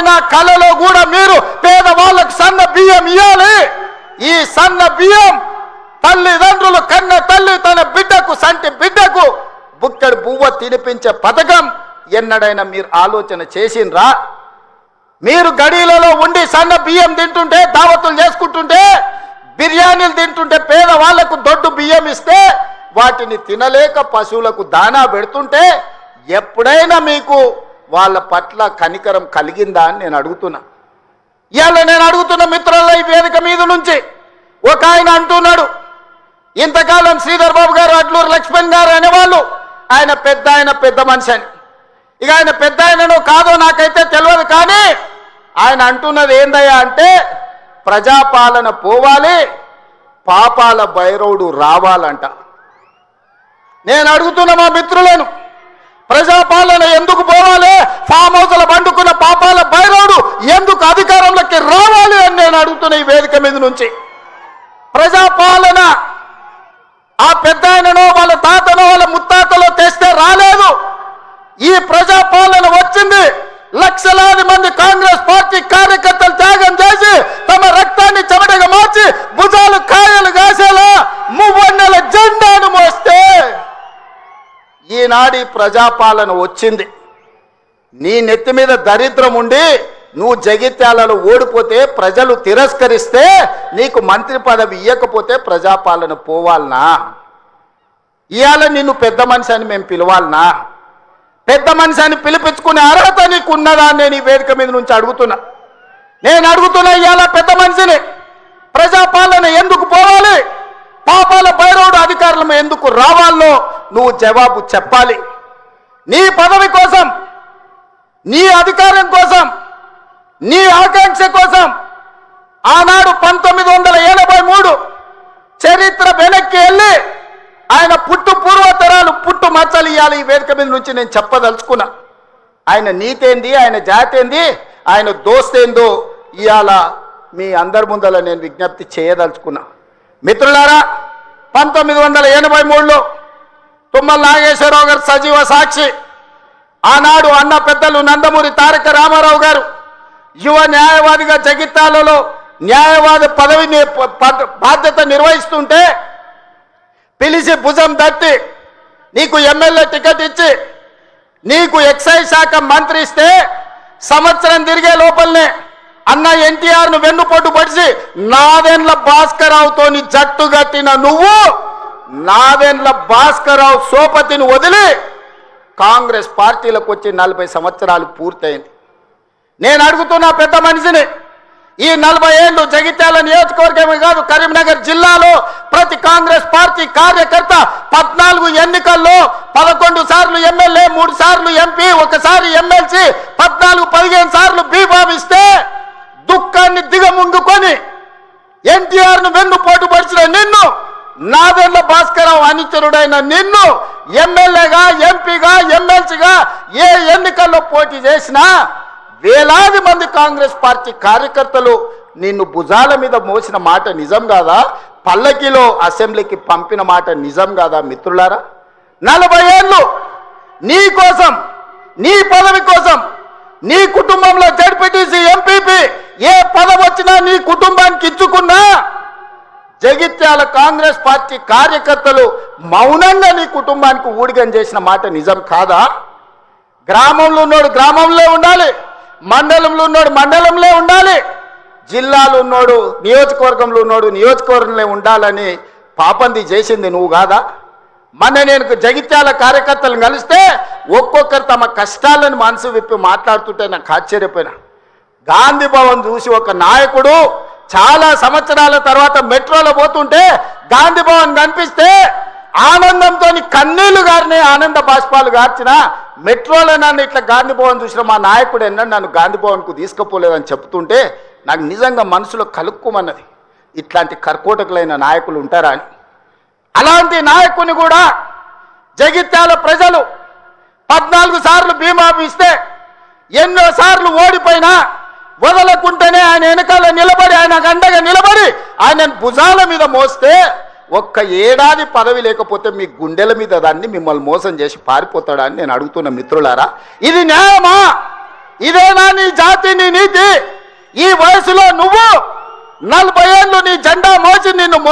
ఎప్పుడైనా కలలో కూడా మీరు పేదవాళ్ళకు సన్న బియ్యం ఇవ్వాలి. ఈ సన్న బియ్యం తల్లిదండ్రులు కన్న తల్లి తన బిడ్డకు సంటి బిడ్డకు బుక్కడి బువ్వ తినిపించే పథకం ఎన్నడైనా మీరు ఆలోచన చేసిండ్రా? మీరు గడీలలో ఉండి సన్న బియ్యం తింటుంటే, దావతులు చేసుకుంటుంటే, బిర్యానీలు తింటుంటే, పేదవాళ్లకు దొడ్డు బియ్యం ఇస్తే వాటిని తినలేక పశువులకు దానా పెడుతుంటే ఎప్పుడైనా మీకు వాళ్ళ పట్ల కనికరం కలిగిందా అని నేను అడుగుతున్నా. ఇవాళ నేను అడుగుతున్న మిత్రుల ఈ వేదిక మీద నుంచి ఒక ఆయన అంటున్నాడు, ఇంతకాలం శ్రీధర్ బాబు గారు, అడ్లూరు లక్ష్మణ్ గారు అనేవాళ్ళు ఆయన పెద్ద మనిషి అని. ఇక ఆయన పెద్ద ఆయనను కాదో నాకైతే తెలియదు, కానీ ఆయన అంటున్నది ఏందయ్యా అంటే ప్రజాపాలన పోవాలి, పాపాల భైరవుడు రావాలంట. నేను అడుగుతున్న మా మిత్రులను, ప్రజాపాలన ఎందుకు పోవాలి? ఫామ్ హౌస్ల పండుకున్న పాపాల భైరవుడు ఎందుకు అధికారంలోకి రావాలి అని నేను అడుగుతున్న ఈ వేదిక మీద నుంచి. ప్రజాపాలన ఆ పెద్ద ఆయననో వాళ్ళ తాతనో వాళ్ళ ముత్తాతలో తెస్తే రాలేదు. ఈ ప్రజాపాలన వచ్చింది లక్షలాది మంది కాంగ్రెస్ పార్టీ కార్యకర్తలు త్యాగం చేసి తమ రక్తాన్ని చెమటగా మార్చి భుజాలు కాయలు కాసేలా మువ్వన్నెల జెండాను మోస్తే ఈనాడి ప్రజాపాలన వచ్చింది. నీ నెత్తి మీద దరిద్రం ఉండి నువ్వు జగిత్యాలలో ఓడిపోతే, ప్రజలు తిరస్కరిస్తే, నీకు మంత్రి పదవి ఇవ్వకపోతే ప్రజాపాలన పోవాలనా? ఇవాళ నిన్ను పెద్ద మనిషి అని మేము పిలవాలనా? పెద్ద మనిషి అని పిలిపించుకునే అర్హత నీకు ఉన్నదా అని నేను ఈ వేదిక మీద నుంచి అడుగుతున్నా. నేను అడుగుతున్నా, ఇవాళ పెద్ద మనిషిని ప్రజాపాలన ఎందుకు పోవాలి, పాపాల భైరవుడు అధికారులు ఎందుకు రావాలో నువ్వు జవాబు చెప్పాలి. నీ పదవి కోసం, నీ అధికారం కోసం, నీ ఆకాంక్ష కోసం ఆనాడు 1983 చరిత్ర వెనక్కి వెళ్ళి ఆయన పుట్టు పూర్వతరాలు పుట్టు మచ్చలు ఇవ్వాలి. ఈ వేదిక మీద నుంచి నేను చెప్పదలుచుకున్నా. ఆయన నీతేంది, ఆయన జాతేంది, ఆయన దోస్తేందో ఇవాళ మీ అందరి ముందల నేను విజ్ఞప్తి చేయదలుచుకున్నా. మిత్రులారా, 1983లో తుమ్మల నాగేశ్వరరావు గారు సజీవ సాక్షి. ఆనాడు అన్న పెద్దలు నందమూరి తారక రామారావు గారు యువ న్యాయవాదిగా జగిత్యాలలో న్యాయవాది పదవిని బాధ్యత నిర్వహిస్తుంటే పిలిచి భుజం తట్టి నీకు ఎమ్మెల్యే టికెట్ ఇచ్చి నీకు ఎక్సైజ్ శాఖ మంత్రి ఇస్తే సంవత్సరం తిరిగే లోపలనే అన్న ఎన్టీఆర్ను వెన్నుపోటు పడిచి నాదెండ్ల భాస్కరరావుతోని జట్టు కట్టిన నువ్వు నాదెండ్ల భాస్కరరావు సోపతిని వదిలి కాంగ్రెస్ పార్టీలకు వచ్చి 40 సంవత్సరాలు పూర్తయింది. నేను అడుగుతున్నా పెద్ద మనిషిని, ఈ 40 ఏళ్ళు జగిత్యాల నియోజకవర్గమే కాదు కరీంనగర్ జిల్లాలో ప్రతి కాంగ్రెస్ పార్టీ కార్యకర్త 14 ఎన్నికల్లో 11 సార్లు ఎమ్మెల్యే, 3 సార్లు ఎంపీ, 1 సారి ఎమ్మెల్సీ, 14-15 సార్లు బీభావిస్తే దుఃఖాన్ని దిగముంగుకొని ఎన్టీఆర్ను వెన్నుపోటు పడిచిన నిన్ను, నాదెండ్ల భాస్కరరావు అనుచరుడైన నిన్ను ఎమ్మెల్యేగా, ఎంపీగా, ఎమ్మెల్సీగా ఏ ఎన్నికల్లో పోటీ చేసినా వేలాది మంది కాంగ్రెస్ పార్టీ కార్యకర్తలు నిన్ను భుజాల మీద మోసిన మాట నిజం కాదా? పల్లకిలో అసెంబ్లీకి పంపిన మాట నిజం కాదా? మిత్రులారా, 40 ఏళ్ళు నీ కోసం, నీ పదవి కోసం, నీ కుటుంబంలో జడ్పీటీసీ, ఎంపీపీ ఏ పదవి వచ్చినా నీ కుటుంబానికి ఇచ్చుకున్నా జగిత్యాల కాంగ్రెస్ పార్టీ కార్యకర్తలు మౌనంగా నీ కుటుంబానికి ఊడిగం చేసిన మాట నిజం కాదా? గ్రామంలో ఉన్నోడు గ్రామంలో ఉండాలి, మండలంలో ఉన్నోడు మండలంలో ఉండాలి, జిల్లాలో ఉన్నోడు నియోజకవర్గంలో ఉన్నోడు నియోజకవర్గంలో ఉండాలని పాపంది చేసింది నువ్వు కాదా? మొన్న నేను జగిత్యాల కార్యకర్తలను కలిస్తే ఒక్కొక్కరు తమ కష్టాలను మనసు విప్పి మాట్లాడుతుంటే నాకు ఆశ్చర్యపోయినా. గాంధీ భవన్ చూసి ఒక నాయకుడు చాలా సంవత్సరాల తర్వాత మెట్రోలో పోతుంటే గాంధీ భవన్ కనిపిస్తే ఆనందంతో కన్నీళ్లు గారిని ఆనంద బాష్పాలు గార్చిన మెట్రోలో నన్ను ఇట్లా గాంధీ భవన్ చూసిన మా నాయకుడు ఎన్నడూ నన్ను గాంధీ భవన్కు తీసుకుపోలేదని చెప్తుంటే నాకు నిజంగా మనసులో కలుక్కుమన్నది, ఇట్లాంటి కర్కోటకులైన నాయకులు ఉంటారా అని. అలాంటి నాయకుని కూడా జగిత్యాల ప్రజలు 14 సార్లు బీమా ఇస్తే ఎన్నో సార్లు ఓడిపోయినా వదలకుంటేనే ఆయన వెనకాల నిలబడి, ఆయన అండగా నిలబడి ఆయన భుజాల మీద మోస్తే ఒక్క ఏడాది పదవి లేకపోతే మీ గుండెల మీద దాన్ని మిమ్మల్ని మోసం చేసి పారిపోతాడా అని నేను అడుగుతున్న మిత్రులారా, ఇది న్యాయమా? ఇదేనా నీ జాతి, నీ 10 ఏళ్ళు నీ జెండా మోసి నిన్ను